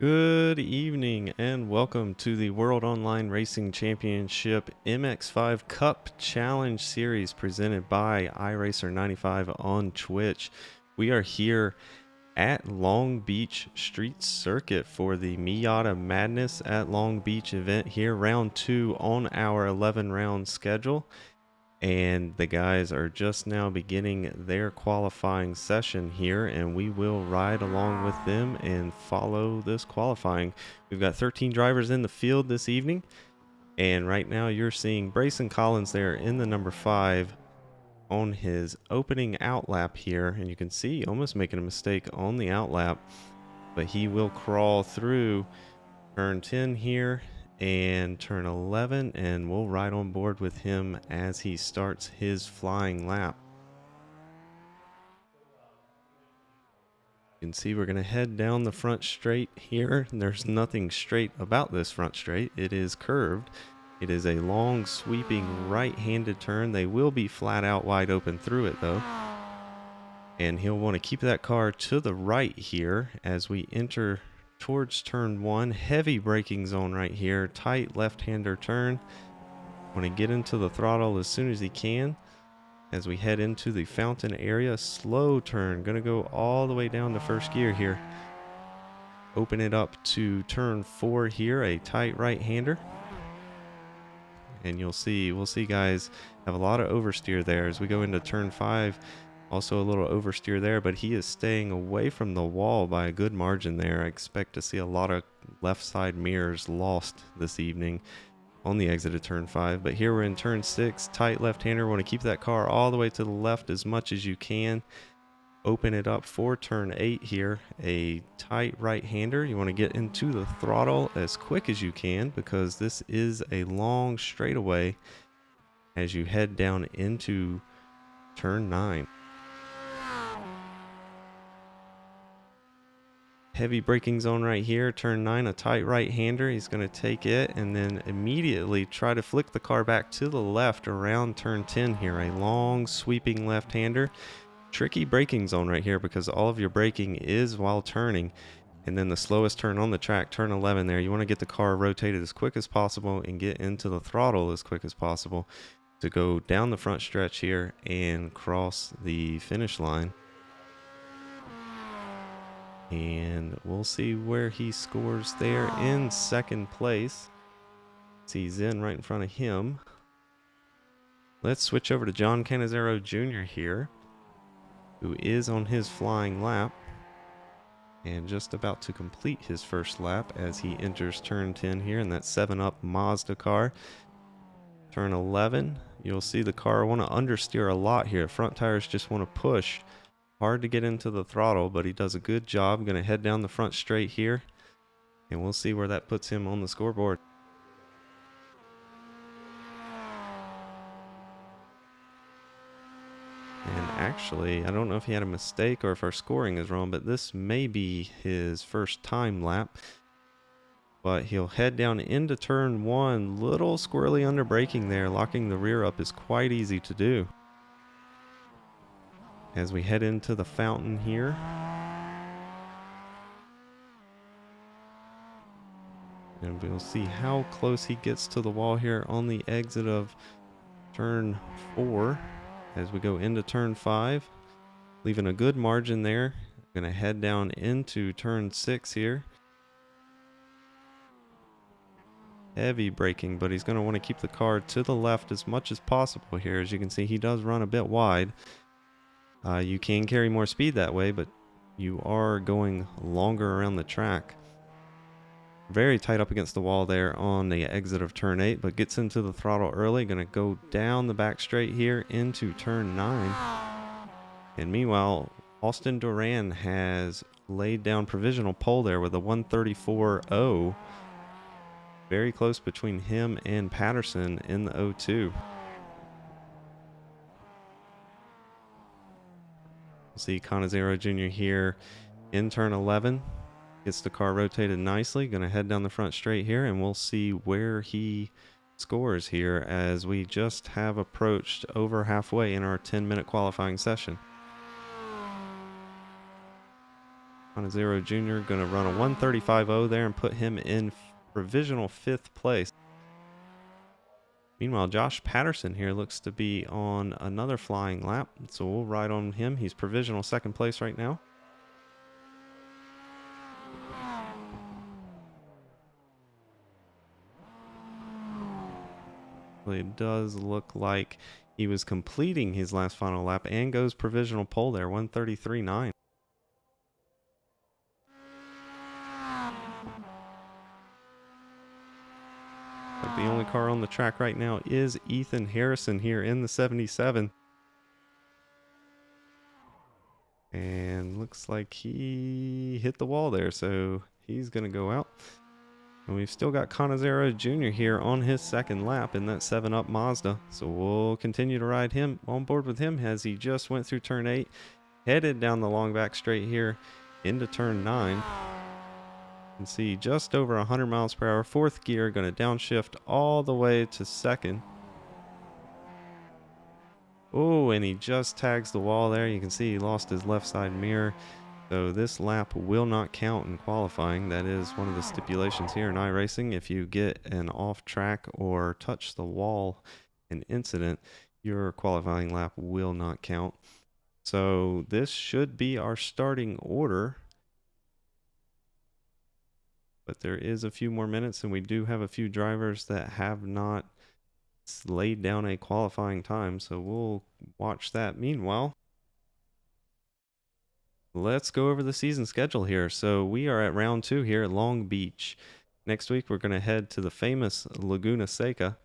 Good evening and welcome to the World Online Racing Championship MX5 Cup Challenge Series presented by iRacer95 on Twitch. We are here at Long Beach Street Circuit for the Miata Madness at Long Beach event here, round 2 on our 11 round schedule. And the guys are just now beginning their qualifying session here, and we will ride along with them and follow this qualifying. We've got 13 drivers in the field this evening, and right now you're seeing Brayson Collins there in the number 5 on his opening out lap here, and you can see almost making a mistake on the out lap, but he will crawl through turn 10 here and turn 11, and we'll ride on board with him as he starts his flying lap. You can see we're going to head down the front straight here. There's nothing straight about this front straight. It is curved. It is a long sweeping right-handed turn. They will be flat out wide open through it though, and he'll want to keep that car to the right here as we enter towards turn 1. Heavy braking zone right here, tight left-hander turn. Want to get into the throttle as soon as he can as we head into the fountain area. Slow turn, gonna go all the way down to first gear here. Open it up to turn 4 here, a tight right-hander, and we'll see guys have a lot of oversteer there as we go into turn 5. Also a little oversteer there, but he is staying away from the wall by a good margin there. I expect to see a lot of left side mirrors lost this evening on the exit of turn 5. But here we're in turn 6, tight left-hander. Want to keep that car all the way to the left as much as you can. Open it up for turn 8 here, a tight right-hander. You want to get into the throttle as quick as you can because this is a long straightaway as you head down into turn 9. Heavy braking zone right here, turn 9, a tight right-hander. He's going to take it and then immediately try to flick the car back to the left around turn 10 here. A long sweeping left-hander. Tricky braking zone right here because all of your braking is while turning. And then the slowest turn on the track, turn 11 there. You want to get the car rotated as quick as possible and get into the throttle as quick as possible to go down the front stretch here and cross the finish line. And we'll see where he scores there in second place. He's in right in front of him. Let's switch over to John Canizero Jr. here, who is on his flying lap and just about to complete his first lap as he enters turn 10 here in that 7-Up Mazda car. Turn 11, you'll see the car want to understeer a lot here. Front tires just want to push. Hard to get into the throttle, but he does a good job. Going to head down the front straight here, and we'll see where that puts him on the scoreboard. And actually, I don't know if he had a mistake or if our scoring is wrong, but this may be his first time lap. But he'll head down into turn 1. Little squirrely under braking there. Locking the rear up is quite easy to do. As we head into the fountain here. And we'll see how close he gets to the wall here on the exit of turn 4 as we go into turn 5. Leaving a good margin there. Gonna head down into turn 6 here. Heavy braking, but he's gonna want to keep the car to the left as much as possible here. As you can see, he does run a bit wide. You can carry more speed that way, but you are going longer around the track. Very tight up against the wall there on the exit of turn 8, but gets into the throttle early. Going to go down the back straight here into turn 9. And meanwhile, Austin Duran has laid down provisional pole there with a 134.0. Very close between him and Patterson in the 02. See Canizero Jr. here in turn 11. Gets the car rotated nicely. Going to head down the front straight here, and we'll see where he scores here as we just have approached over halfway in our 10-minute qualifying session. Canizero Jr. going to run a 1:35.0 there and put him in provisional 5th place. Meanwhile, Josh Patterson here looks to be on another flying lap, so we'll ride on him. He's provisional 2nd place right now. It does look like he was completing his last final lap and goes provisional pole there, 1:33.9. But the only car on the track right now is Ethan Harrison here in the 77. And looks like he hit the wall there, so he's going to go out. And we've still got Canizero Jr. here on his 2nd lap in that 7-Up Mazda. So we'll continue to ride him on board with him as he just went through turn 8, headed down the long back straight here into turn 9. You can see just over 100 miles per hour, 4th gear, going to downshift all the way to 2nd. Oh, and he just tags the wall there. You can see he lost his left side mirror. So this lap will not count in qualifying. That is one of the stipulations here in iRacing. If you get an off track or touch the wall, an incident, your qualifying lap will not count. So this should be our starting order. But there is a few more minutes, and we do have a few drivers that have not laid down a qualifying time. So we'll watch that. Meanwhile, let's go over the season schedule here. So we are at round 2 here at Long Beach. Next week, we're going to head to the famous Laguna Seca.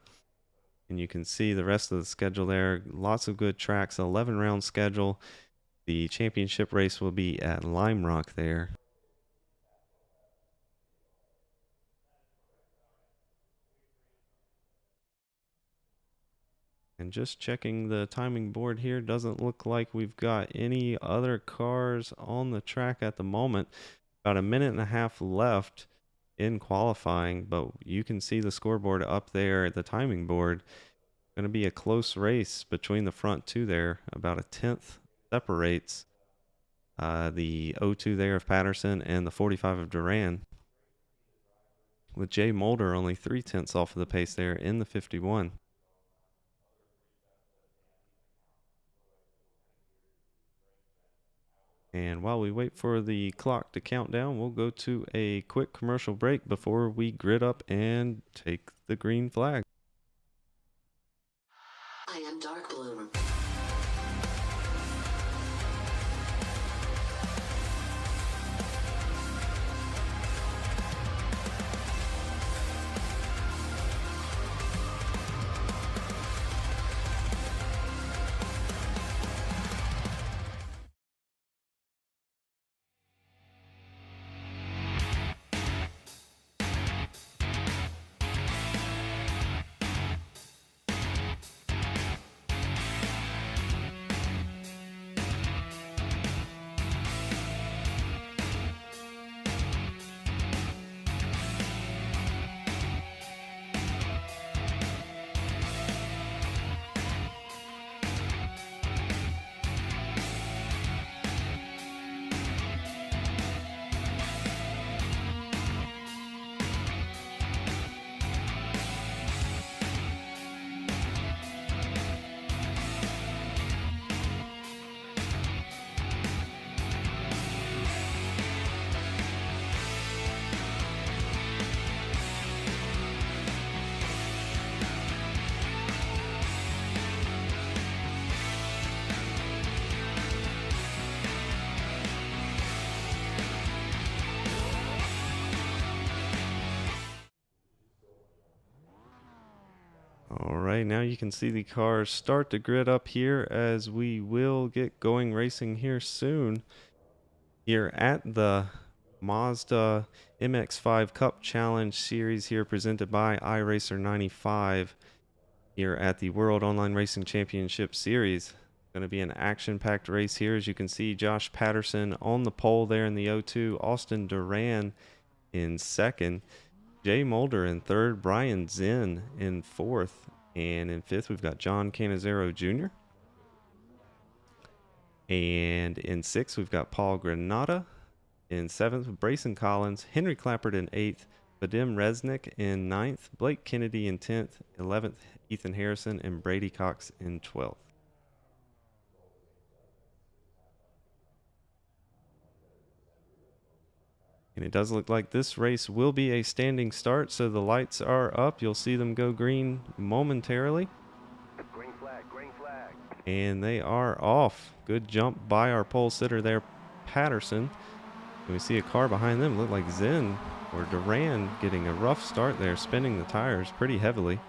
And you can see the rest of the schedule there. Lots of good tracks, 11-round schedule. The championship race will be at Lime Rock there. And just checking the timing board here, doesn't look like we've got any other cars on the track at the moment. About a minute and a half left in qualifying, but you can see the scoreboard up there at the timing board. Going to be a close race between the front 2 there. About a 10th separates the 02 there of Patterson and the 45 of Duran, with Jay Mulder only 3/10 off of the pace there in the 51. And while we wait for the clock to count down, we'll go to a quick commercial break before we grid up and take the green flag. I am Dark Bloom. All right, now you can see the cars start to grid up here as we will get going racing here soon. Here at the Mazda MX5 Cup Challenge Series here presented by iRacer 95 here at the World Online Racing Championship Series. Going to be an action-packed race here. As you can see, Josh Patterson on the pole there in the 02, Austin Duran in 2nd, Jay Mulder in 3rd, Brian Zinn in 4th, and in 5th we've got John Canizero Jr. And in 6th we've got Paul Granata. In 7th, Brayson Collins. Henry Clappert in 8th. Vadim Resnick in 9th. Blake Kennedy in 10th. 11th, Ethan Harrison. And Brady Cox in 12th. And it does look like this race will be a standing start, so the lights are up. You'll see them go green momentarily. Green flag, green flag. And they are off. Good jump by our pole sitter there, Patterson. And we see a car behind them. Look like Zen or Duran getting a rough start there, spinning the tires pretty heavily.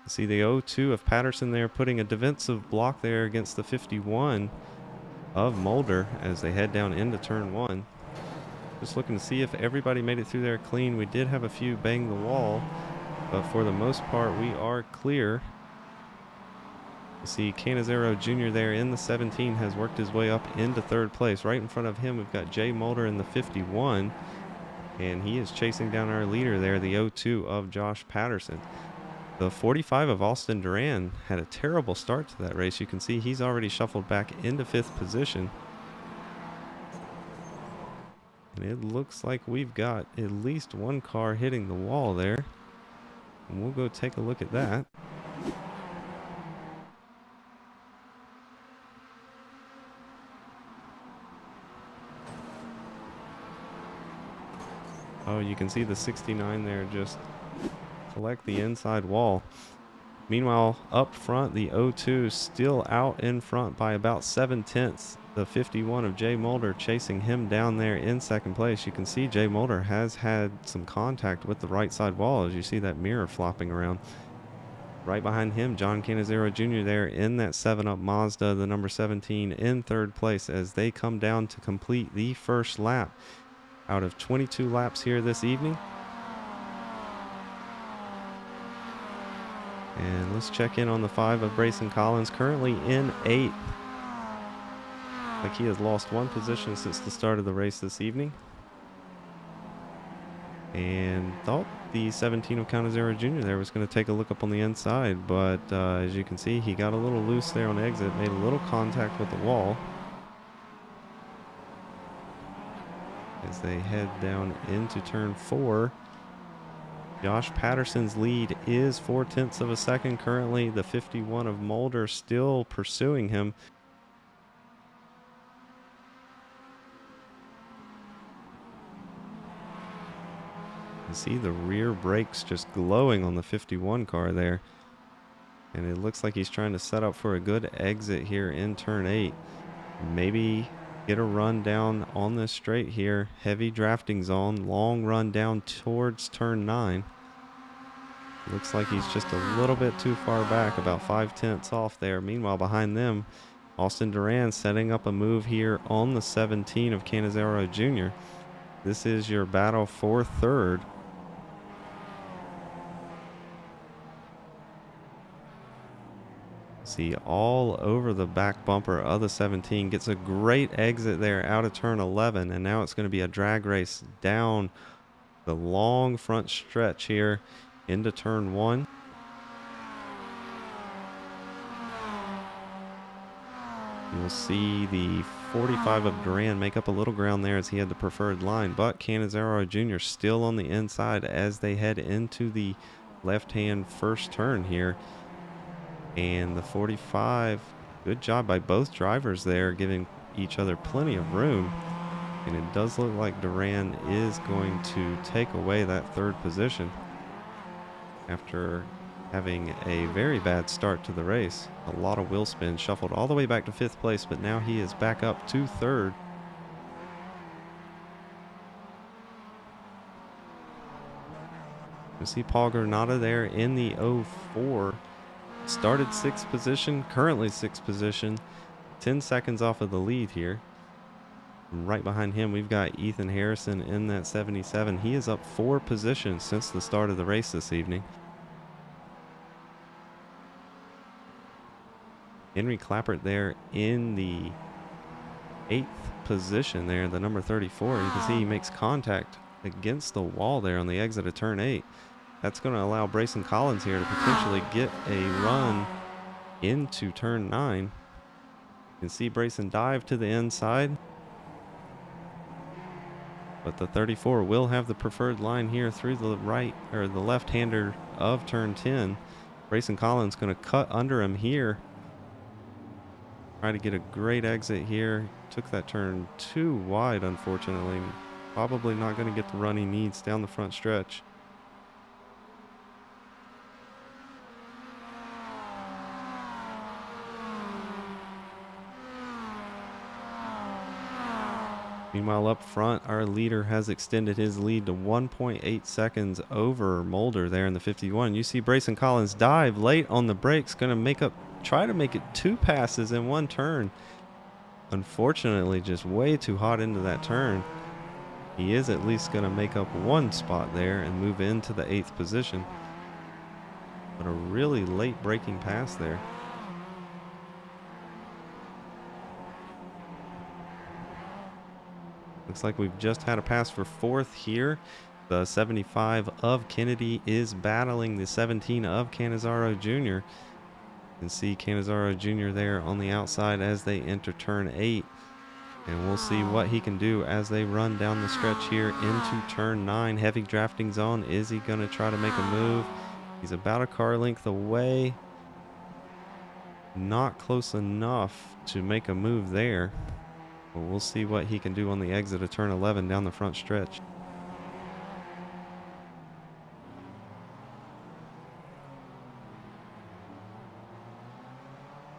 See the 0-2 of Patterson there, putting a defensive block there against the 51 of Mulder as they head down into turn 1. Just looking to see if everybody made it through there clean. We did have a few bang the wall, but for the most part, we are clear. You see Canizero Jr. there in the 17 has worked his way up into 3rd place. Right in front of him, we've got Jay Mulder in the 51, and he is chasing down our leader there, the 0-2 of Josh Patterson. The 45 of Austin Duran had a terrible start to that race. You can see he's already shuffled back into 5th position. And it looks like we've got at least one car hitting the wall there. And we'll go take a look at that. Oh, you can see the 69 there just collect the inside wall. Meanwhile, up front, the 0-2 still out in front by about 7/10. The 51 of Jay Mulder chasing him down there in 2nd place. You can see Jay Mulder has had some contact with the right side wall as you see that mirror flopping around. Right behind him, John Canizero Jr. there in that 7-Up Mazda, the number 17, in 3rd place as they come down to complete the first lap out of 22 laps here this evening. And let's check in on the 5 of Brayson Collins, currently in 8th. Like he has lost 1 position since the start of the race this evening. And thought the 17 of Canizero Jr. there was going to take a look up on the inside, but as you can see, he got a little loose there on exit, made a little contact with the wall as they head down into turn 4. Josh Patterson's lead is 0.4 of a second currently. The 51 of Mulder still pursuing him. You see the rear brakes just glowing on the 51 car there. And it looks like he's trying to set up for a good exit here in turn 8. Maybe get a run down on this straight here. Heavy drafting zone. Long run down towards turn 9. Looks like he's just a little bit too far back, about 5/10 off there. Meanwhile, behind them, Austin Duran setting up a move here on the 17 of Canizero Jr. This is your battle for 3rd. See all over the back bumper of the 17. Gets a great exit there out of turn 11, and now it's going to be a drag race down the long front stretch here into turn 1. You'll see the 45 of Duran make up a little ground there as he had the preferred line, but Canizero Jr. still on the inside as they head into the left-hand first turn here. And the 45, good job by both drivers there, giving each other plenty of room. And it does look like Duran is going to take away that 3rd position after having a very bad start to the race. A lot of wheel spin, shuffled all the way back to 5th place, but now he is back up to 3rd. We see Paul Granada there in the 04. Started 6th position, currently 6th position, 10 seconds off of the lead here. And right behind him, we've got Ethan Harrison in that 77. He is up 4 positions since the start of the race this evening. Henry Clappert there in the 8th position there, the number 34. You can see he makes contact against the wall there on the exit of turn 8. That's going to allow Brayson Collins here to potentially get a run into turn 9. You can see Brayson dive to the inside. But the 34 will have the preferred line here through the right or the left-hander of turn 10. Brayson Collins going to cut under him here. Try to get a great exit here. Took that turn too wide, unfortunately. Probably not going to get the run he needs down the front stretch. Meanwhile, up front, our leader has extended his lead to 1.8 seconds over Mulder there in the 51. You see Brayson Collins dive late on the brakes, going to try to make it 2 passes in 1 turn. Unfortunately, just way too hot into that turn. He is at least going to make up 1 spot there and move into the 8th position. But a really late braking pass there. Looks like we've just had a pass for 4th here. The 75 of Kennedy is battling the 17 of Canizaro Jr. You can see Canizaro Jr. there on the outside as they enter turn 8. And we'll see what he can do as they run down the stretch here into turn 9. Heavy drafting zone. Is he going to try to make a move? He's about a car length away. Not close enough to make a move there. But we'll see what he can do on the exit of turn 11 down the front stretch.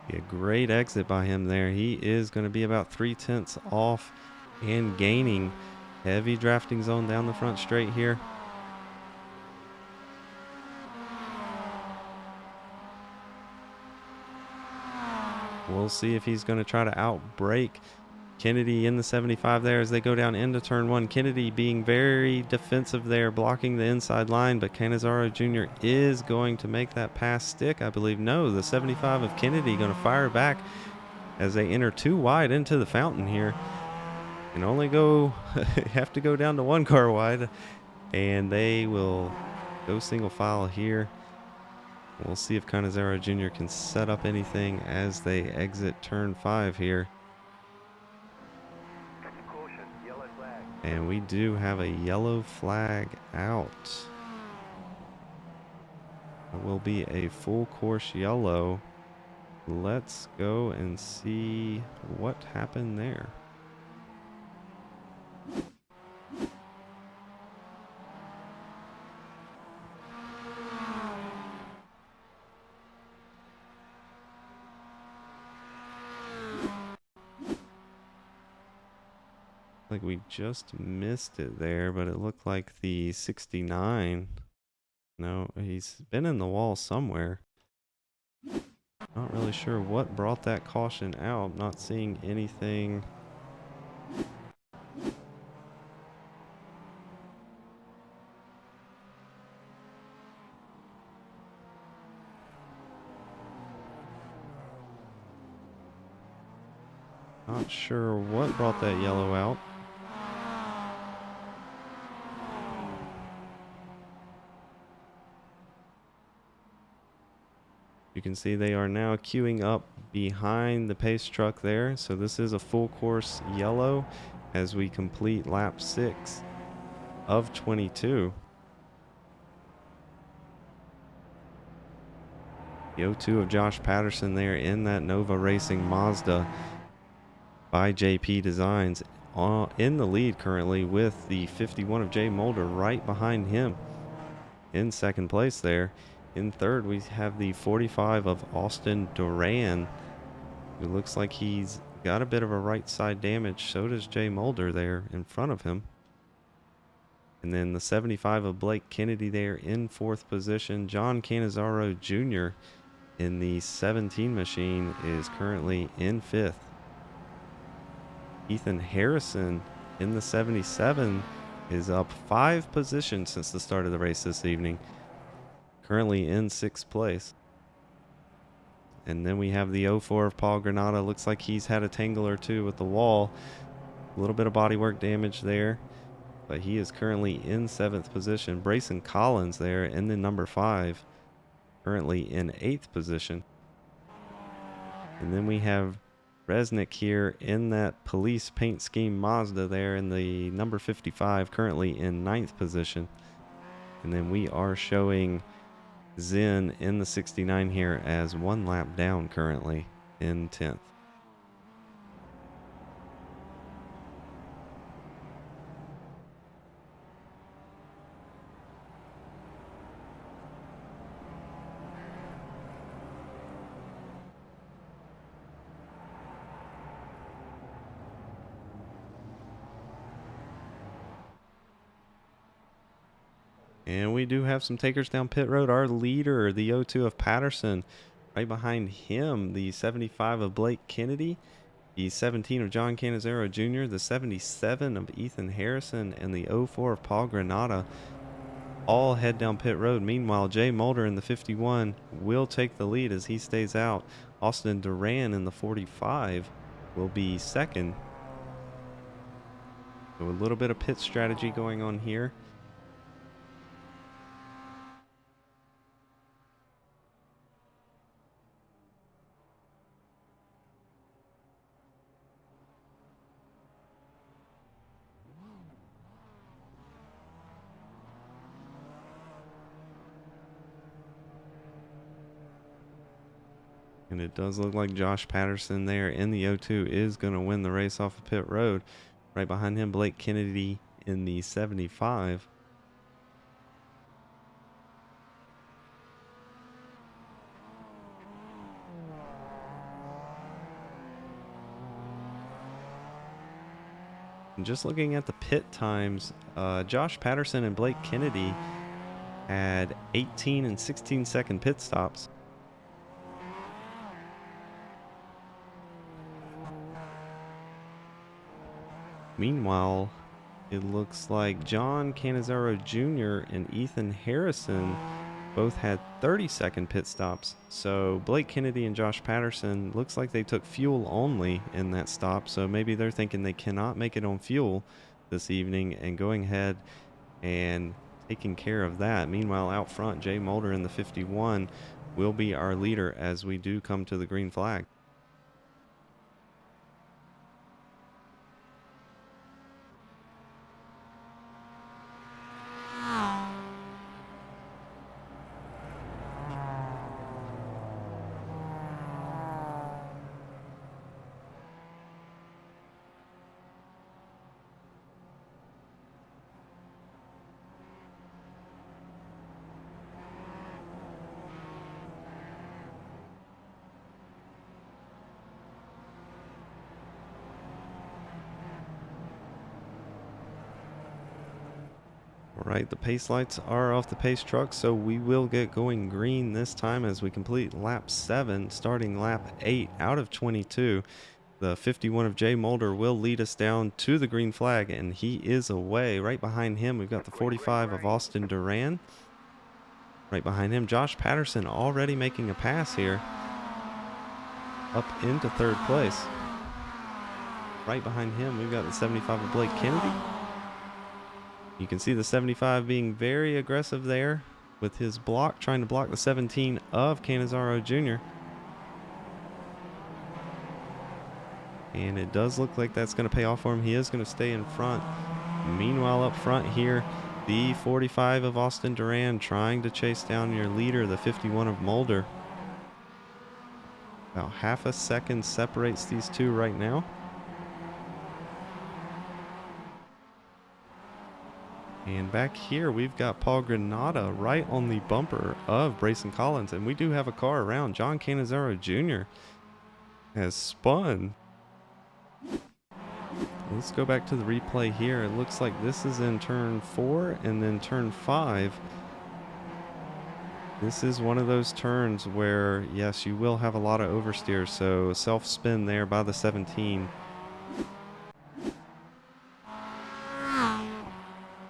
Be a great exit by him there. He is going to be about 3/10 off and gaining. Heavy drafting zone down the front straight here. We'll see if he's going to try to outbrake Kennedy in the 75 there as they go down into turn 1. Kennedy being very defensive there, blocking the inside line, but Canizaro Jr. is going to make that pass stick, I believe. No, the 75 of Kennedy going to fire back as they enter too wide into the fountain here. And only have to go down to 1 car wide, and they will go single file here. We'll see if Canizaro Jr. can set up anything as they exit turn 5 here. And we do have a yellow flag out. It will be a full course yellow. Let's go and see what happened there. Like we just missed it there, but it looked like the 69. No, he's been in the wall somewhere. Not really sure what brought that caution out. Not seeing anything. Not sure what brought that yellow out. You can see they are now queuing up behind the pace truck there. So this is a full course yellow as we complete lap 6 of 22. The 02 of Josh Patterson there in that Nova Racing Mazda by JP Designs in the lead currently, with the 51 of Jay Mulder right behind him in 2nd place there. In 3rd, we have the 45 of Austin Duran, who looks like he's got a bit of a right side damage. So does Jay Mulder there in front of him. And then the 75 of Blake Kennedy there in 4th position. John Canizaro Jr. in the 17 machine is currently in 5th. Ethan Harrison in the 77 is up 5 positions since the start of the race this evening. Currently in 6th place. And then we have the 04 of Paul Granada. Looks like he's had a tangle or two with the wall. A little bit of bodywork damage there, but he is currently in 7th position. Brayson Collins there in the number 5, currently in 8th position. And then we have Resnick here in that police paint scheme Mazda there in the number 55, currently in 9th position. And then we are showing Zen in the 69 here as 1 lap down currently in 10th. And we do have some takers down pit road. Our leader, the 02 of Patterson. Right behind him, the 75 of Blake Kennedy, the 17 of John Canizero Jr., the 77 of Ethan Harrison, and the 04 of Paul Granada all head down pit road. Meanwhile, Jay Mulder in the 51 will take the lead as he stays out. Austin Duran in the 45 will be second. So a little bit of pit strategy going on here. And it does look like Josh Patterson there in the 02 is going to win the race off of pit road. Right behind him, Blake Kennedy in the 75. And just looking at the pit times, Josh Patterson and Blake Kennedy had 18 and 16 second pit stops. Meanwhile, it looks like John Canizero Jr. and Ethan Harrison both had 30-second pit stops. So Blake Kennedy and Josh Patterson looks like they took fuel only in that stop. So maybe they're thinking they cannot make it on fuel this evening and going ahead and taking care of that. Meanwhile, out front, Jay Mulder in the 51 will be our leader as we do come to the green flag. Alright, the pace lights are off the pace truck, so we will get going green this time as we complete lap 7, starting lap 8 out of 22. The 51 of Jay Mulder will lead us down to the green flag, and he is away. Right behind him, we've got the 45 of Austin Duran. Right behind him, Josh Patterson already making a pass here up into 3rd place. Right behind him, we've got the 75 of Blake Kennedy. You can see the 75 being very aggressive there with his block, trying to block the 17 of Canizaro Jr. And it does look like that's going to pay off for him. He is going to stay in front. Meanwhile, up front here, the 45 of Austin Duran trying to chase down your leader, the 51 of Mulder. About half a second separates these two right now. And back here, we've got Paul Granada right on the bumper of Brayson Collins. And we do have a car around. John Canizero Jr. has spun. Let's go back to the replay here. It looks like this is in turn 4 and then turn 5. This is one of those turns where, yes, you will have a lot of oversteers. So self-spin there by the 17.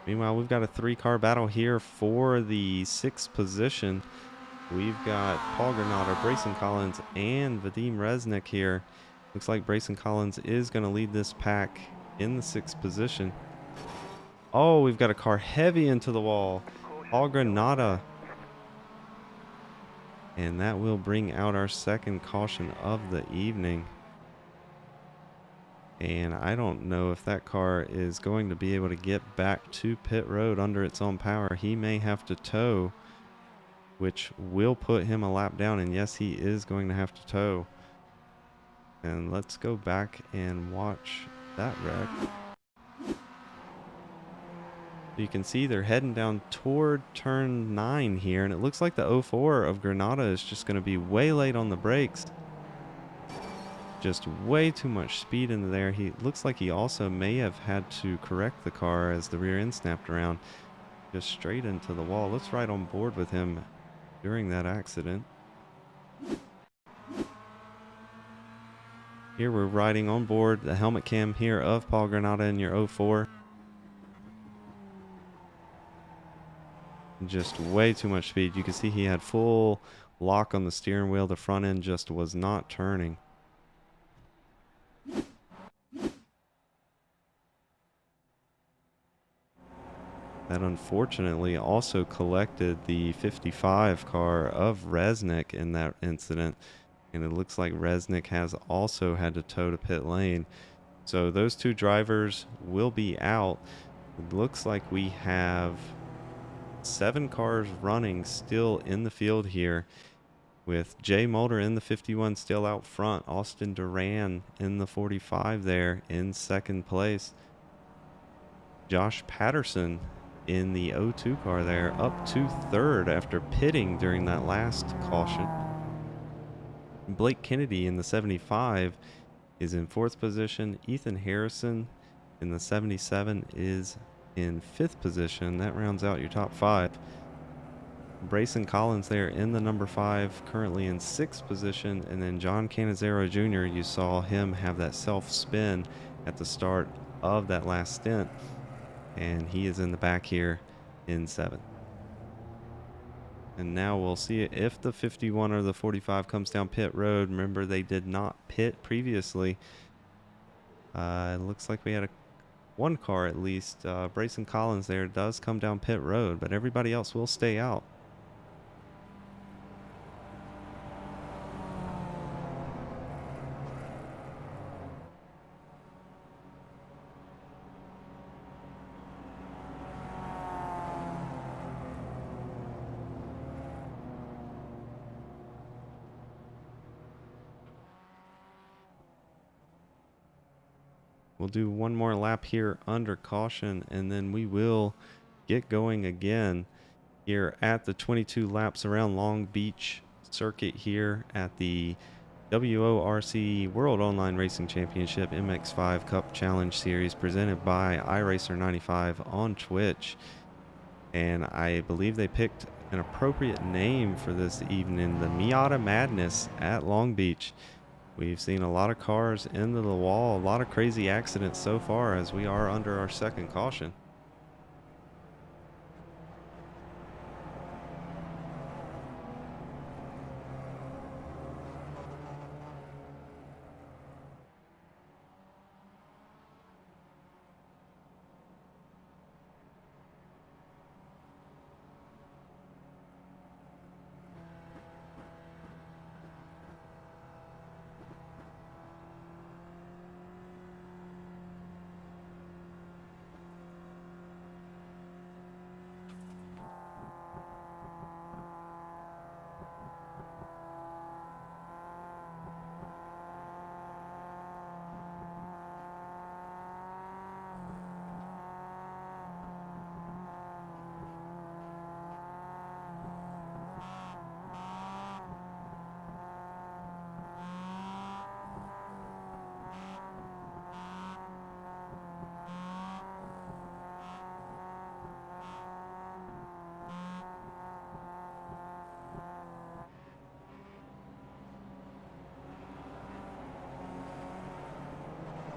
Meanwhile, we've got a 3-car battle here for the 6th position. We've got Paul Granada, Brayson Collins, and Vadim Resnick here. Looks like Brayson Collins is going to lead this pack in the 6th position. Oh, we've got a car heavy into the wall. Paul Granada And that will bring out our second caution of the evening. And I don't know if that car is going to be able to get back to pit road under its own power. He may have to tow, which will put him a lap down. And yes, he is going to have to tow. And let's go back and watch that wreck. You can see they're heading down toward turn 9 here, and it looks like the 04 of Granada is just going to be way late on the brakes. Just way too much speed into there. He looks like he also may have had to correct the car as the rear end snapped around. Just straight into the wall. Let's ride on board with him during that accident. Here we're riding on board the helmet cam here of Paul Granada in your 04. Just way too much speed. You can see he had full lock on the steering wheel. The front end just was not turning. That unfortunately also collected the 55 car of Resnick in that incident. And it looks like Resnick has also had to tow to pit lane. So those two drivers will be out. It looks like we have 7 cars running still in the field here, with Jay Mulder in the 51 still out front. Austin Duran in the 45 there in second place. Josh Patterson in the 02 car there up to third after pitting during that last caution. Blake Kennedy in the 75 is in 4th position. Ethan Harrison in the 77 is in 5th position. That rounds out your top 5. Brayson Collins there in the number 5, currently in 6th position. And then John Canizero Jr., you saw him have that self-spin at the start of that last stint. And he is in the back here in 7th. And now we'll see if the 51 or the 45 comes down pit road. Remember, they did not pit previously. It looks like we had one car at least. Brayson Collins there does come down pit road, but everybody else will stay out. We'll do one more lap here under caution, and then we will get going again here at the 22 laps around Long Beach circuit here at the WORC World Online Racing Championship MX5 Cup Challenge Series presented by iRacer95 on Twitch. And I believe they picked an appropriate name for this evening, the Miata Madness at Long Beach. We've seen a lot of cars into the wall, a lot of crazy accidents so far as we are under our second caution.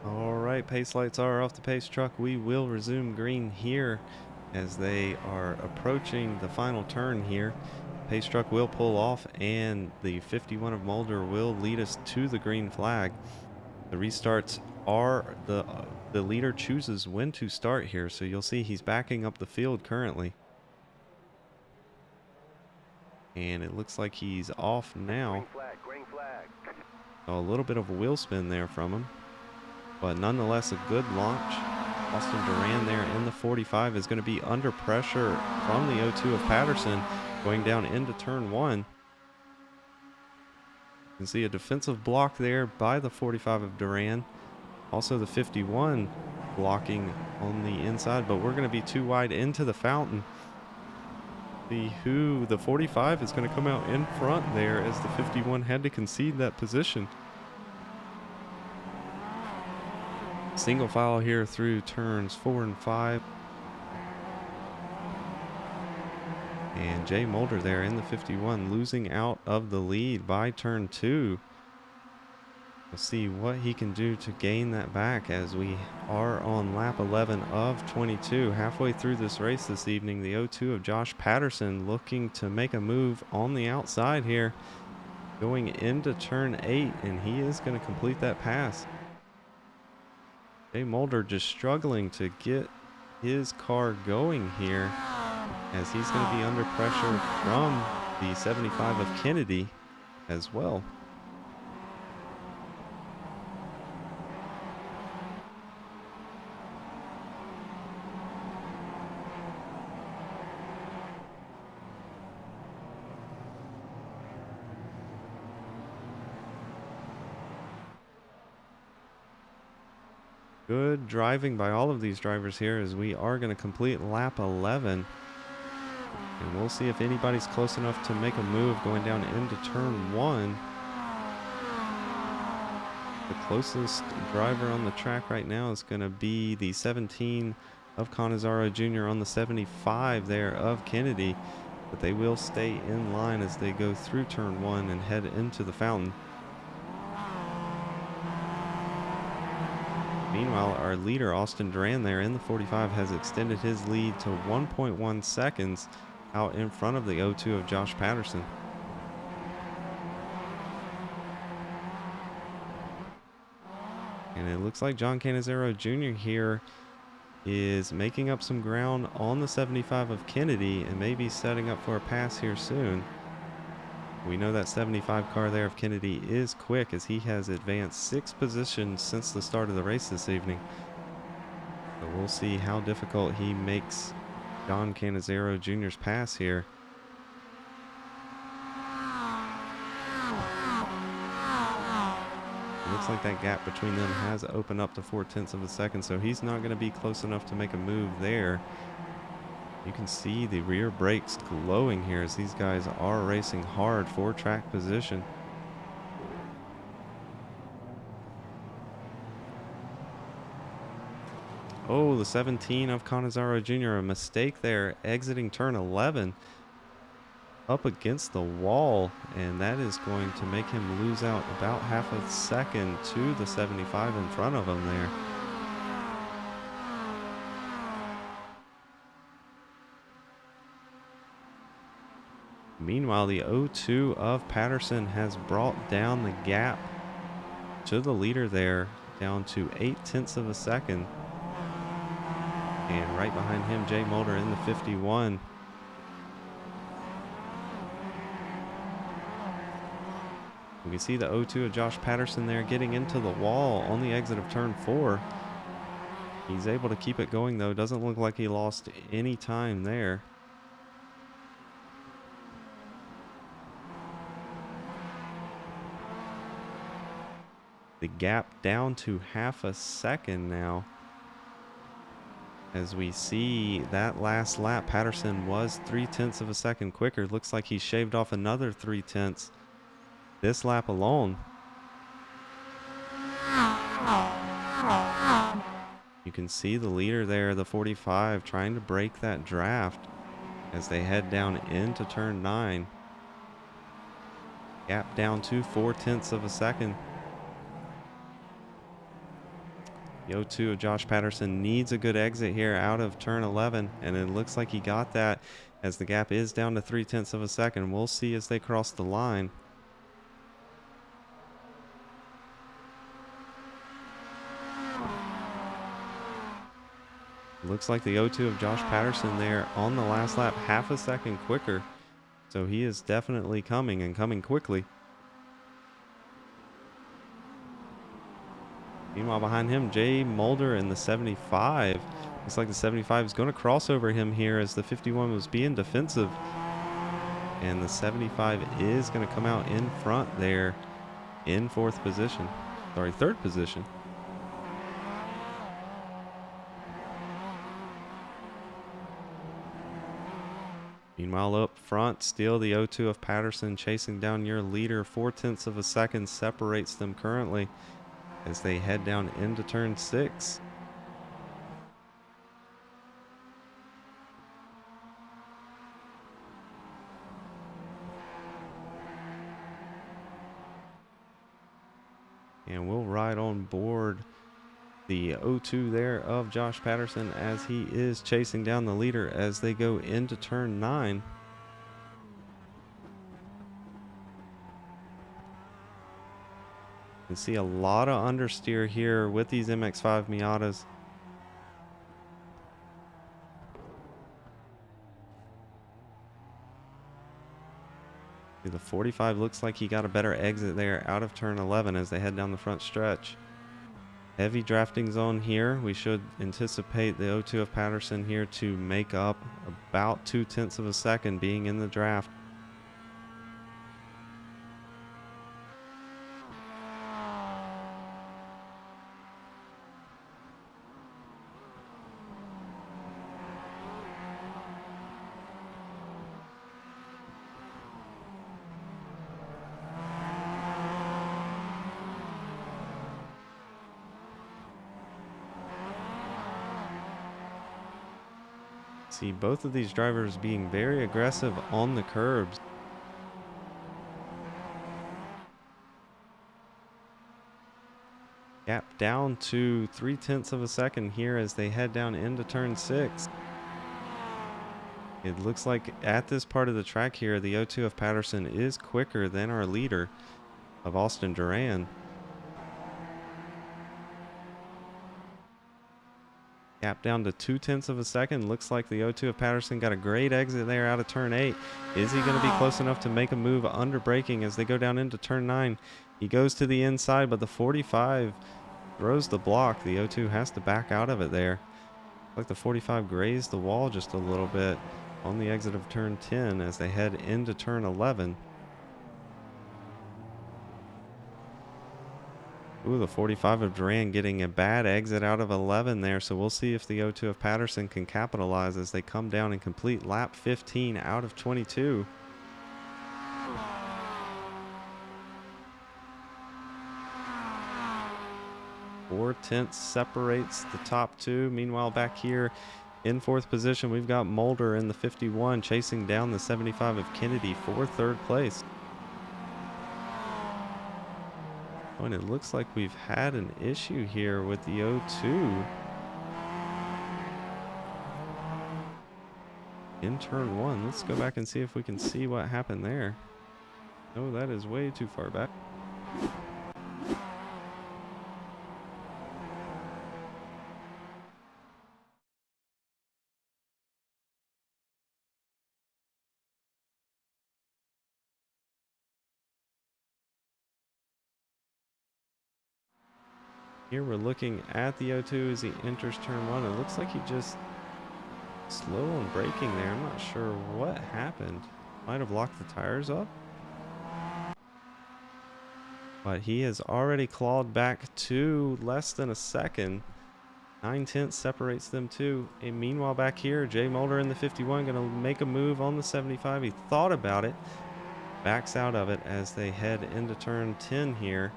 All right, pace lights are off the pace truck. We will resume green here as they are approaching the final turn here. Pace truck will pull off, and the 51 of Mulder will lead us to the green flag. The restarts are the leader chooses when to start here, so you'll see he's backing up the field currently. And it looks like he's off now. Green flag, green flag. So a little bit of a wheel spin there from him. But nonetheless, a good launch. Austin Duran there in the 45 is going to be under pressure from the 02 of Patterson going down into turn 1. You can see a defensive block there by the 45 of Duran. Also the 51 blocking on the inside, but we're going to be too wide into the fountain. See who the 45 is going to come out in front there as the 51 had to concede that position. Single file here through turns 4 and 5. And Jay Mulder there in the 51 losing out of the lead by turn 2. We'll see what he can do to gain that back as we are on lap 11 of 22. Halfway through this race this evening, the 02 of Josh Patterson looking to make a move on the outside here going into turn 8, and he is going to complete that pass. Jay Mulder just struggling to get his car going here as he's going to be under pressure from the 75 of Kennedy as well. Good driving by all of these drivers here as we are going to complete lap 11. And we'll see if anybody's close enough to make a move going down into turn 1. The closest driver on the track right now is going to be the 17 of Canizaro Jr. on the 75 there of Kennedy. But they will stay in line as they go through turn 1 and head into the fountain. Meanwhile, our leader, Austin Duran, there in the 45 has extended his lead to 1.1 seconds out in front of the 02 of Josh Patterson. And it looks like John Canizaro Jr. here is making up some ground on the 75 of Kennedy and maybe setting up for a pass here soon. We know that 75 car there of Kennedy is quick as he has advanced 6 positions since the start of the race this evening. So we'll see how difficult he makes John Canizaro Jr.'s pass here. It looks like that gap between them has opened up to 0.4 of a second, so he's not going to be close enough to make a move there. You can see the rear brakes glowing here as these guys are racing hard for track position. Oh, the 17 of Canizaro Jr. A mistake there exiting turn 11 up against the wall, and that is going to make him lose out about half a second to the 75 in front of him there. Meanwhile, the 02 of Patterson has brought down the gap to the leader there down to 0.8 of a second. And right behind him, Jay Mulder in the 51. You can see the 02 of Josh Patterson there getting into the wall on the exit of turn 4. He's able to keep it going though. Doesn't look like he lost any time there. The gap down to half a second now. As we see that last lap, Patterson was 0.3 of a second quicker. Looks like he shaved off another 0.3 this lap alone. You can see the leader there, the 45, trying to break that draft as they head down into turn 9. Gap down to 0.4 of a second. The 02 of Josh Patterson needs a good exit here out of turn 11, and it looks like he got that as the gap is down to 0.3 of a second. We'll see as they cross the line. Looks like the 02 of Josh Patterson there on the last lap, half a second quicker. So he is definitely coming and coming quickly. Meanwhile, behind him, Jay Mulder in the 75. Looks like the 75 is going to cross over him here as the 51 was being defensive. And the 75 is going to come out in front there in fourth position. Sorry, third position. Meanwhile, up front, still the O2 of Patterson chasing down your leader. 0.4 of a second separates them currently as they head down into turn 6. And we'll ride on board the O2 there of Josh Patterson as he is chasing down the leader as they go into turn 9. You can see a lot of understeer here with these MX5 Miatas. The 45 looks like he got a better exit there out of turn 11 as they head down the front stretch. Heavy drafting zone here. We should anticipate the O2 of Patterson here to make up about 0.2 of a second being in the draft. See both of these drivers being very aggressive on the curbs. Gap down to 0.3 of a second here as they head down into turn 6. It looks like at this part of the track here, the O2 of Patterson is quicker than our leader of Austin Duran. Gap down to 0.2 of a second. Looks like the O2 of Patterson got a great exit there out of turn 8. Is he going to be close enough to make a move under braking as they go down into turn 9? He goes to the inside, but the 45 throws the block. The O2 has to back out of it there. Like the 45 grazed the wall just a little bit on the exit of turn 10 as they head into turn 11. Ooh, the 45 of Duran getting a bad exit out of 11 there, so we'll see if the O2 of Patterson can capitalize as they come down and complete lap 15 out of 22. Four tenths separates the top two. Meanwhile, back here in fourth position, we've got Mulder in the 51 chasing down the 75 of Kennedy for third place. Oh, and it looks like we've had an issue here with the O2 in turn 1. Let's go back and see if we can see what happened there. Oh, that is way too far back. Here we're looking at the O2 as he enters turn 1. It looks like he just slow on braking there. I'm not sure what happened. Might have locked the tires up. But he has already clawed back to less than a second. 0.9 separates them too. And meanwhile back here, Jay Mulder in the 51 going to make a move on the 75. He thought about it. Backs out of it as they head into turn 10 here.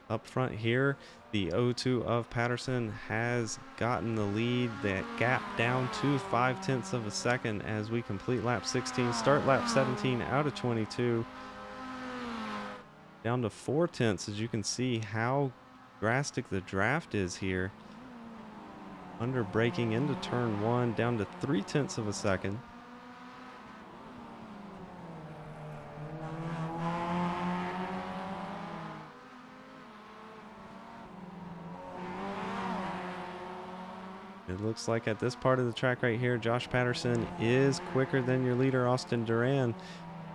Up front here, the O2 of Patterson has gotten the lead. That gap down to 0.5 of a second as we complete lap 16. Start lap 17 out of 22. Down to 0.4 as you can see how drastic the draft is here. Under braking into turn 1 down to 0.3 of a second. It looks like at this part of the track right here, Josh Patterson is quicker than your leader, Austin Duran.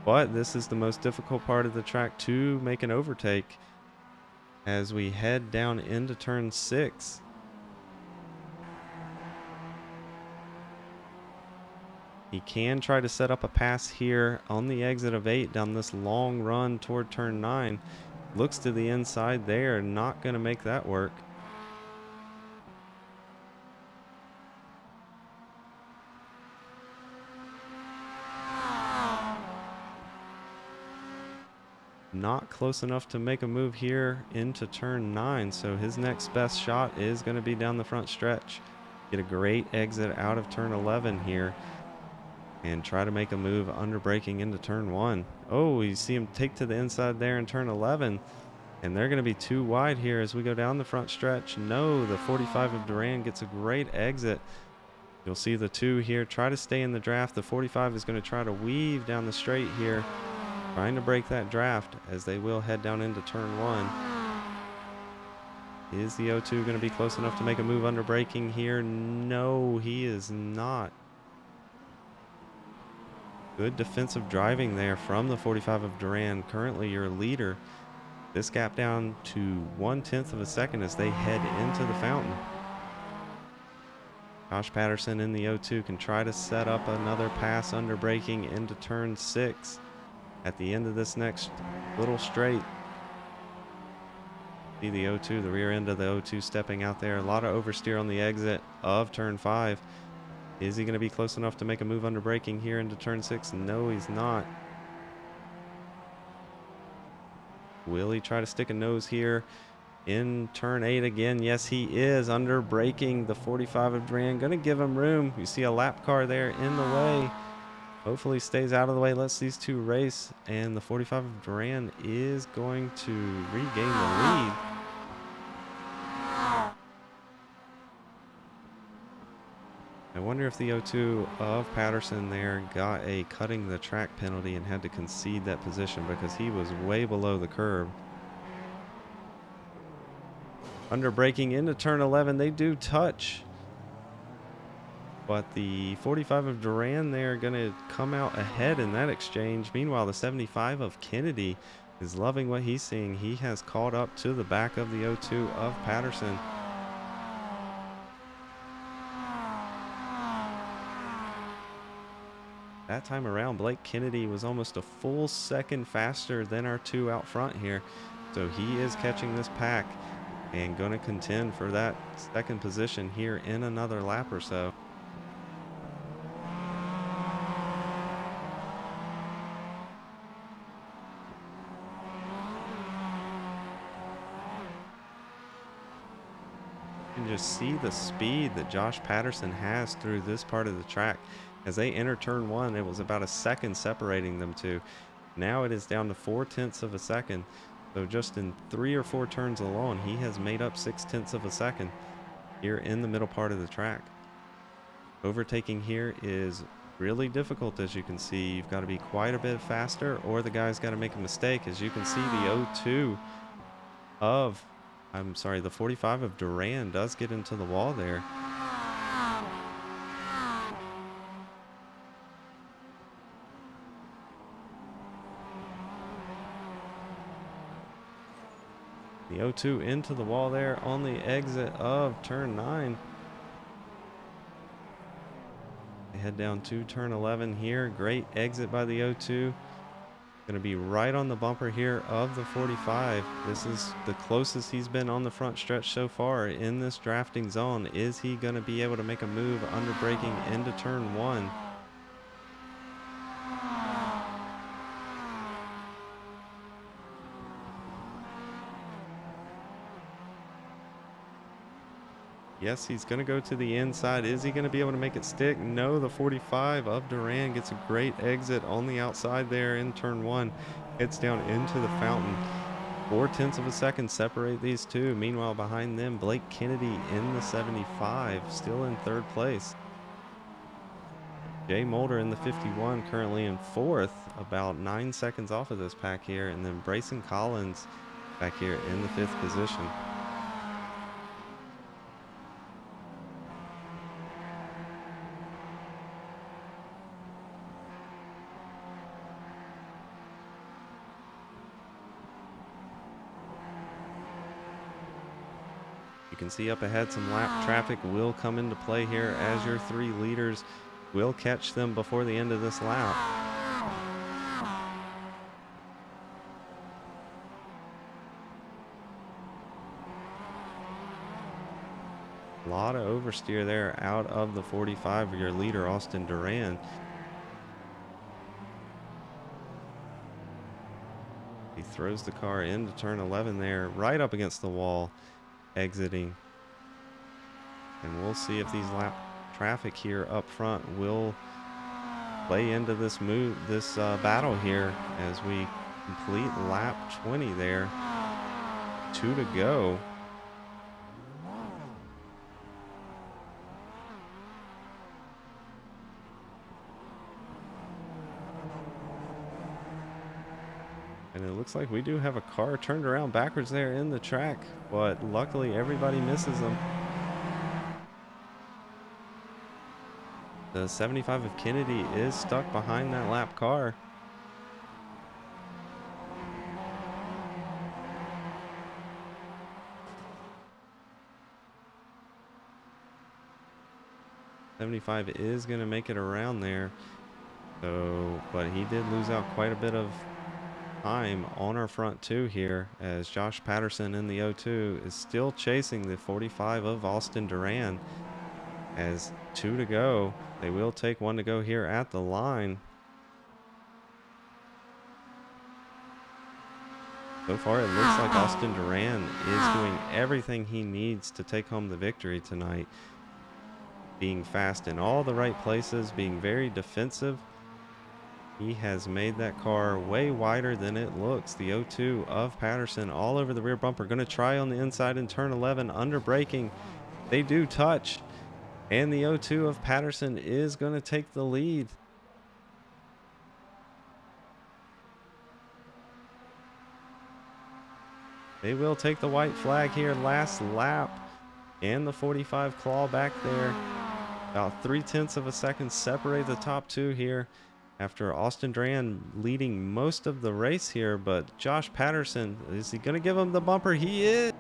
But this is the most difficult part of the track to make an overtake as we head down into turn 6. He can try to set up a pass here on the exit of 8 down this long run toward turn 9. Looks to the inside there, not going to make that work. Not close enough to make a move here into turn 9, so his next best shot is going to be down the front stretch. Get a great exit out of turn 11 here and try to make a move under braking into turn 1. Oh, you see him take to the inside there in turn 11, and they're going to be too wide here as we go down the front stretch. No, the 45 of Duran gets a great exit. You'll see the 2 here try to stay in the draft. The 45 is going to try to weave down the straight here, trying to break that draft as they will head down into turn 1. Is the 02 going to be close enough to make a move under braking here? No, he is not. Good defensive driving there from the 45 of Duran, currently your leader. This gap down to 1/10 of a second as they head into the fountain. Josh Patterson in the 02 can try to set up another pass under braking into turn 6 at the end of this next little straight. See the 02, the rear end of the 02 stepping out there. A lot of oversteer on the exit of turn 5. Is he going to be close enough to make a move under braking here into turn 6? No, he's not. Will he try to stick a nose here in turn 8 again? Yes, he is. Under braking, the 45 of Duran going to give him room. You see a lap car there in the way. Hopefully stays out of the way, lets these 2 race, and the 45 of Duran is going to regain the lead. I wonder if the 02 of Patterson there got a cutting the track penalty and had to concede that position because he was way below the curb. Under braking into turn 11, they do touch. But the 45 of Duran there going to come out ahead in that exchange. Meanwhile, the 75 of Kennedy is loving what he's seeing. He has caught up to the back of the 02 of Patterson. That time around, Blake Kennedy was almost a full second faster than our 2 out front here. So he is catching this pack and going to contend for that second position here in another lap or so. You can just see the speed that Josh Patterson has through this part of the track. As they enter turn 1, it was about a second separating them 2. Now it is down to 4/10 of a second. So just in 3 or 4 turns alone, he has made up 6/10 of a second here in the middle part of the track. Overtaking here is really difficult, as you can see. You've got to be quite a bit faster, or the guy's got to make a mistake. As you can see, the 02 of, the 45 of Duran does get into the wall there. The 02 into the wall there on the exit of turn 9. They head down to turn 11 here. Great exit by the 02. Going to be right on the bumper here of the 45. This is the closest he's been on the front stretch so far in this drafting zone. Is he going to be able to make a move under braking into turn 1? Yes, he's going to go to the inside. Is he going to be able to make it stick? No, the 45 of Duran gets a great exit on the outside there in turn 1. It's down into the fountain. 4/10 of a second separate these 2. Meanwhile, behind them, Blake Kennedy in the 75, still in 3rd place. Jay Mulder in the 51, currently in 4th, about 9 seconds off of this pack here. And then Brayson Collins back here in the 5th position. You can see up ahead some lap traffic will come into play here as your 3 leaders will catch them before the end of this lap. A lot of oversteer there out of the 45 of your leader, Austin Duran. He throws the car into turn 11 there, right up against the wall, exiting. And we'll see if these lap traffic here up front will play into this battle here as we complete lap 20 there. 2 to go. And it looks like we do have a car turned around backwards there in the track, but luckily everybody misses them. The 75 of Kennedy is stuck behind that lap car. '75 is going to make it around there. So, but he did lose out quite a bit of time on our front two here, as Josh Patterson in the 02 is still chasing the 45 of Austin Duran. As 2 to go, they will take 1 to go here at the line. So far it looks like Austin Duran is doing everything he needs to take home the victory tonight, being fast in all the right places, being very defensive. He has made that car way wider than it looks. The 02 of Patterson all over the rear bumper. Going to try on the inside in turn 11. Under braking. They do touch. And the 02 of Patterson is going to take the lead. They will take the white flag here last lap. And the 45 claw back there. About 0.3 of a second separate the top two here, after Austin Duran leading most of the race here. But Josh Patterson, is he going to give him the bumper? He is.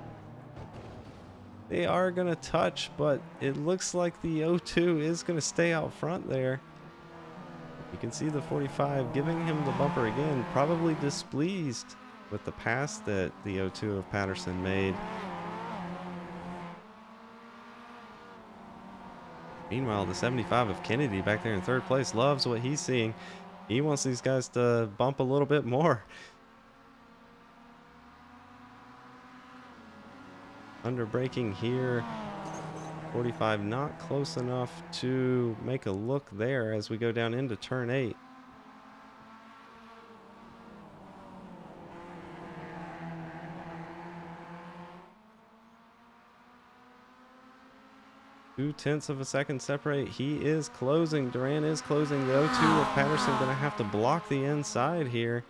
They are going to touch, but it looks like the 02 is going to stay out front there. You can see the 45 giving him the bumper again, probably displeased with the pass that the 02 of Patterson made. Meanwhile, the 75 of Kennedy back there in third place loves what he's seeing. He wants these guys to bump a little bit more. Under braking here. 45 not close enough to make a look there as we go down into turn 8. Two-tenths of a second separate. He is closing. Duran is closing. The 02 of Patterson going to have to block the inside here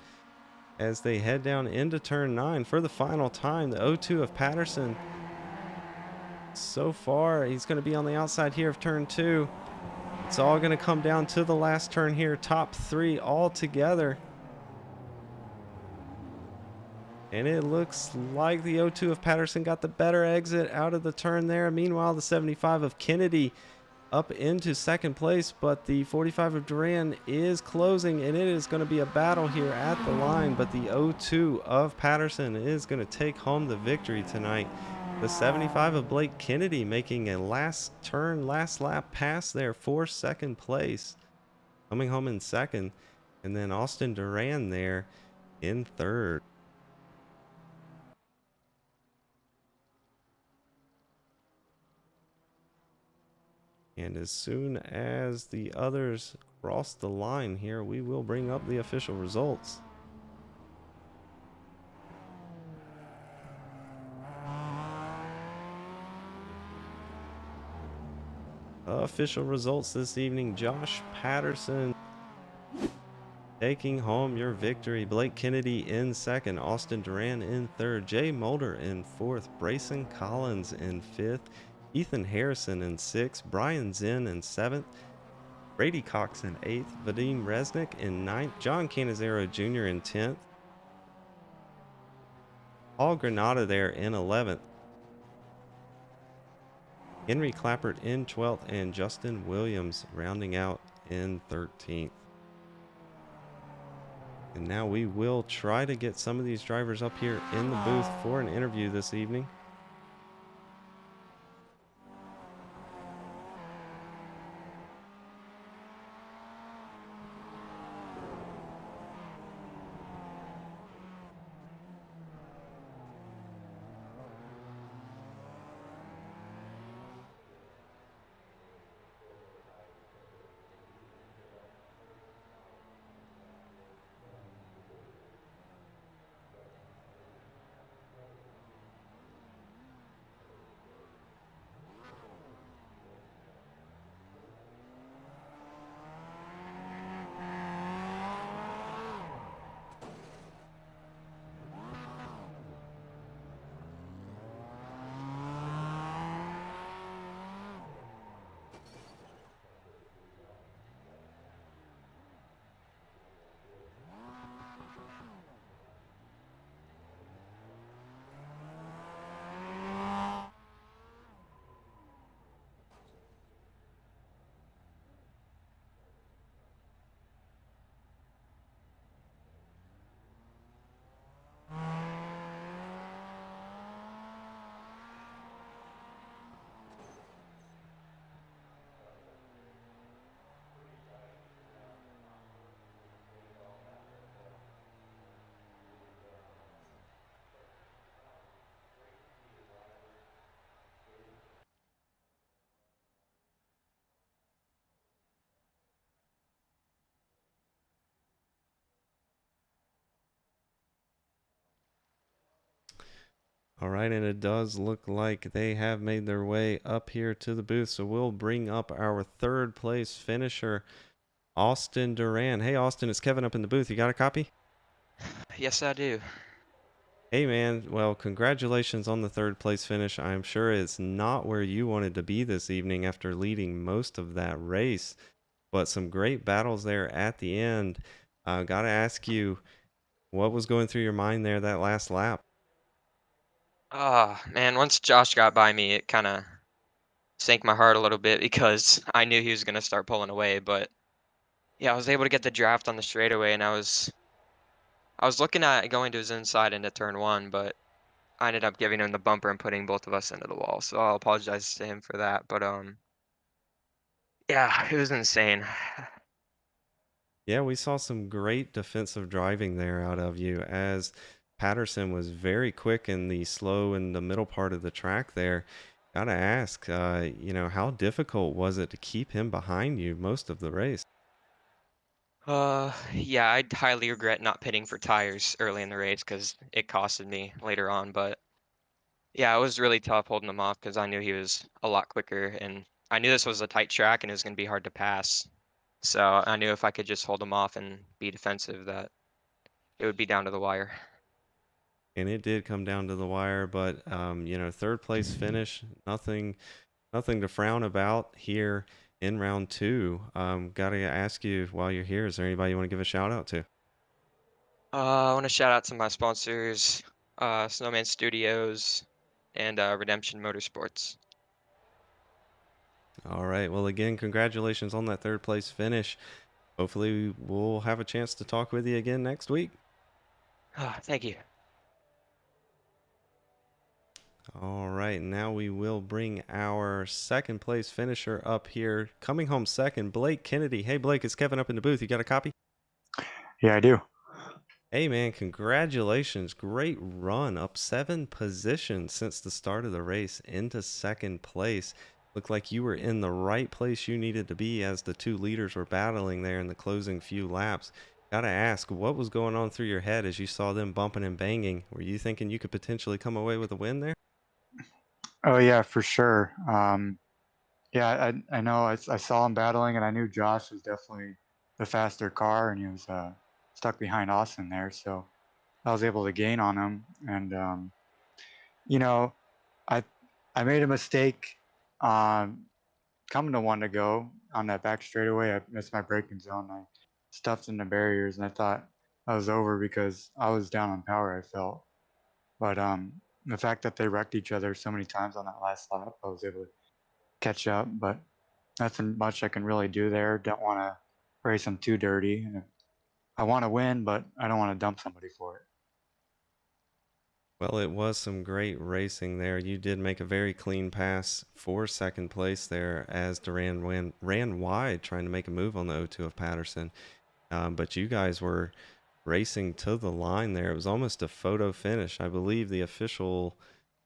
as they head down into turn 9 for the final time. The 02 of Patterson, so far, he's going to be on the outside here of turn 2. It's all going to come down to the last turn here. Top 3 all together. And it looks like the 02 of Patterson got the better exit out of the turn there. Meanwhile, the 75 of Kennedy up into second place, but the 45 of Duran is closing, and it is going to be a battle here at the line. But the 02 of Patterson is going to take home the victory tonight. The 75 of Blake Kennedy making a last turn, last lap pass there for second place, coming home in second, and then Austin Duran there in third. And as soon as the others cross the line here, we will bring up the official results. Official results this evening: Josh Patterson taking home your victory. Blake Kennedy in second. Austin Duran in third. Jay Mulder in fourth. Brayson Collins in fifth. Ethan Harrison in sixth. Brian Zinn in seventh. Brady Cox in eighth. Vadim Resnick in ninth. John Canizero Jr. in 10th. Paul Granada there in 11th. Henry Clappert in 12th, and Justin Williams rounding out in 13th. And now we will try to get some of these drivers up here in the booth for an interview this evening. All right, and it does look like they have made their way up here to the booth. So we'll bring up our third place finisher, Austin Duran. Hey, Austin, it's Kevin up in the booth. You got a copy? Yes, I do. Hey, man. Well, congratulations on the third place finish. I'm sure it's not where you wanted to be this evening after leading most of that race, but some great battles there at the end. Got to ask you, what was going through your mind there that last lap? Ah, man, once Josh got by me, it kind of sank my heart a little bit because I knew he was going to start pulling away. But yeah, I was able to get the draft on the straightaway, and I was looking at going to his inside into turn one, but I ended up giving him the bumper and putting both of us into the wall. So I'll apologize to him for that. But yeah, it was insane. Yeah, we saw some great defensive driving there out of you as Patterson was very quick in the slow in the middle part of the track there. Gotta ask, how difficult was it to keep him behind you most of the race? Yeah, I highly regret not pitting for tires early in the race because it costed me later on. But yeah, it was really tough holding him off because I knew he was a lot quicker, and I knew this was a tight track and it was going to be hard to pass. So I knew if I could just hold him off and be defensive, that it would be down to the wire. And it did come down to the wire, but third place finish, nothing to frown about here in round two. Gotta ask you while you're here, is there anybody you want to give a shout out to? I want to shout out to my sponsors, Snowman Studios and Redemption Motorsports. All right. Well, again, congratulations on that third place finish. Hopefully, we'll have a chance to talk with you again next week. Thank you. All right. Now we will bring our second place finisher up here. Coming home second, Blake Kennedy. Hey, Blake, it's Kevin up in the booth. You got a copy? Yeah, I do. Hey, man, congratulations. Great run, up 7 positions since the start of the race into second place. Looked like you were in the right place you needed to be as the two leaders were battling there in the closing few laps. Gotta ask, what was going on through your head as you saw them bumping and banging? Were you thinking you could potentially come away with a win there? Oh yeah, for sure. Yeah, I know. I saw him battling, and I knew Josh was definitely the faster car, and he was stuck behind Austin there. So I was able to gain on him, and you know, I I made a mistake um, coming to one to go on that back straightaway. I missed my braking zone. I stuffed in the barriers, and I thought I was over because I was down on power. I felt, but the fact that they wrecked each other so many times on that last lap, I was able to catch up, but nothing much I can really do there. Don't want to race them too dirty. I want to win, but I don't want to dump somebody for it. Well, it was some great racing there. You did make a very clean pass for second place there as Duran ran wide trying to make a move on the O2 of Patterson. But you guys were racing to the line there. It was almost a photo finish. I believe the official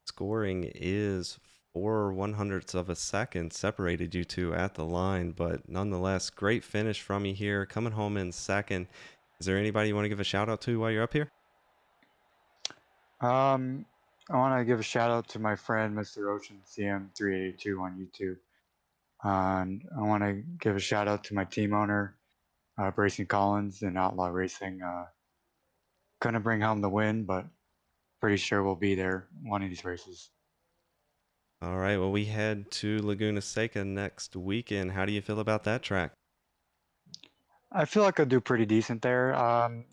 scoring is 4/100ths of a second separated you two at the line. But nonetheless, great finish from you here, coming home in second. Is there anybody you want to give a shout out to while you're up here? I want to give a shout out to my friend, Mr. Ocean CM382 on YouTube. And I want to give a shout out to my team owner, Brayson Collins in Outlaw Racing. Couldn't bring home the win, but pretty sure we'll be there one of these races. All right, well, we head to Laguna Seca next weekend. How do you feel about that track? I feel like I'll do pretty decent there.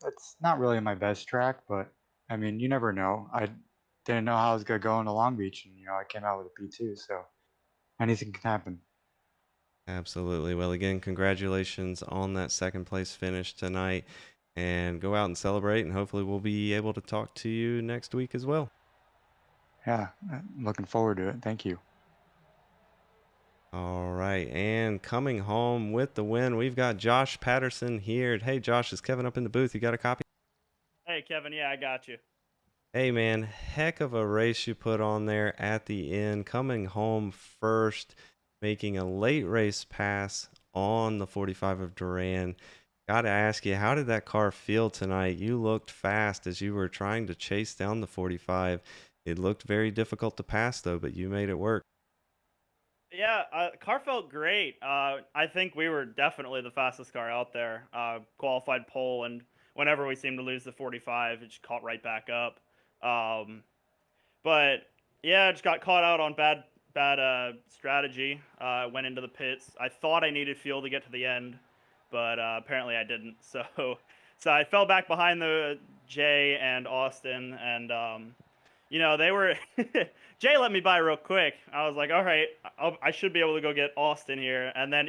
It's not really my best track, but I mean, you never know. I didn't know how I was gonna go into Long Beach, and I came out with a P2, so anything can happen. Absolutely. Well, again, congratulations on that second place finish tonight. And go out and celebrate, and hopefully, we'll be able to talk to you next week as well. Yeah, I'm looking forward to it. Thank you. All right, and coming home with the win, we've got Josh Patterson here. Hey, Josh, is Kevin up in the booth? You got a copy? Hey, Kevin. Yeah, I got you. Hey, man, heck of a race you put on there at the end, coming home first, making a late race pass on the 45 of Duran. Got to ask you, how did that car feel tonight? You looked fast as you were trying to chase down the 45. It looked very difficult to pass, though, but you made it work. Yeah, car felt great. I think we were definitely the fastest car out there. Qualified pole, and whenever we seemed to lose the 45, it just caught right back up. Um, but yeah, just got caught out on bad strategy. Went into the pits. I thought I needed fuel to get to the end, but apparently I didn't. So I fell back behind the Jay and Austin, and they were. Jay let me by real quick. I was like, all right, I should be able to go get Austin here, and then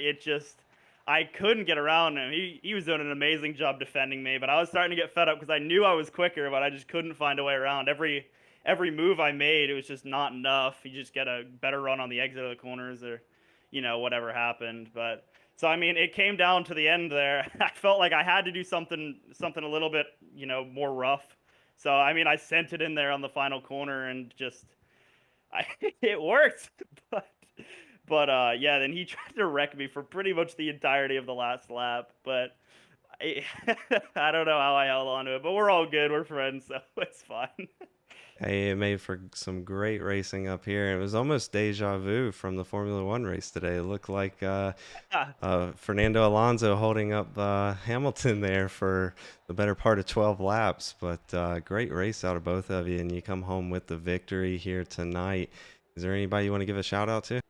I couldn't get around him. He was doing an amazing job defending me, but I was starting to get fed up because I knew I was quicker, but I just couldn't find a way around. Every move I made, it was just not enough. You just get a better run on the exit of the corners, or whatever happened. But so I mean, it came down to the end there. I felt like I had to do something a little bit more rough. So I mean, I sent it in there on the final corner and just it worked. But yeah, then he tried to wreck me for pretty much the entirety of the last lap. But I don't know how I held on to it. But we're all good. We're friends, so it's fine. Hey, it made for some great racing up here. It was almost deja vu from the Formula One race today. It looked like Fernando Alonso holding up Hamilton there for the better part of 12 laps. But great race out of both of you, and you come home with the victory here tonight. Is there anybody you want to give a shout out to?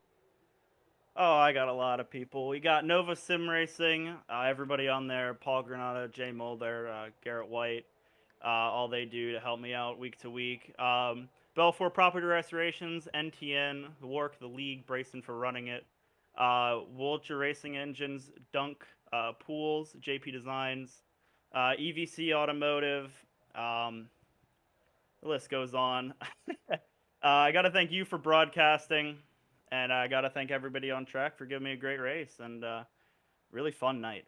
Oh, I got a lot of people. We got Nova Sim Racing, everybody on there, Paul Granada, Jay Mulder, Garrett White, all they do to help me out week to week. Belfour Property Restorations, NTN, the WORC, the League, Brayson for running it. Vulture Racing Engines, Dunk Pools, JP Designs, EVC Automotive. The list goes on. I got to thank you for broadcasting. And I got to thank everybody on track for giving me a great race and really fun night.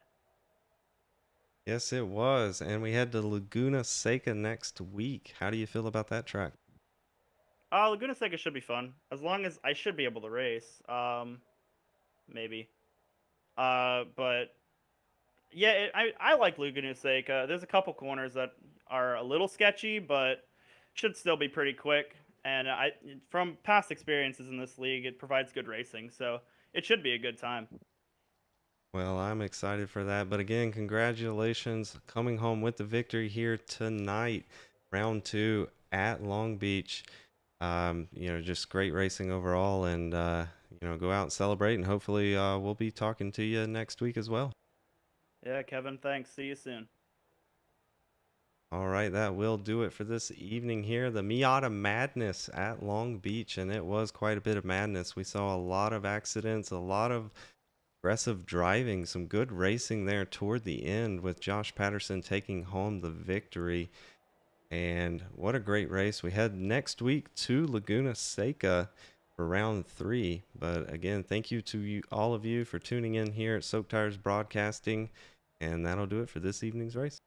Yes, it was. And we head to Laguna Seca next week. How do you feel about that track? Laguna Seca should be fun. As long as I should be able to race. Maybe. But yeah, I like Laguna Seca. There's a couple corners that are a little sketchy, but should still be pretty quick. And from past experiences in this league, it provides good racing. So it should be a good time. Well, I'm excited for that. But again, congratulations coming home with the victory here tonight. Round 2 at Long Beach. Just great racing overall. And, go out and celebrate. And hopefully we'll be talking to you next week as well. Yeah, Kevin, thanks. See you soon. All right, that will do it for this evening here. The Miata Madness at Long Beach, and it was quite a bit of madness. We saw a lot of accidents, a lot of aggressive driving, some good racing there toward the end with Josh Patterson taking home the victory. And what a great race. We head next week to Laguna Seca for round 3. But again, thank you to all of you for tuning in here at Soak Tires Broadcasting. And that'll do it for this evening's race.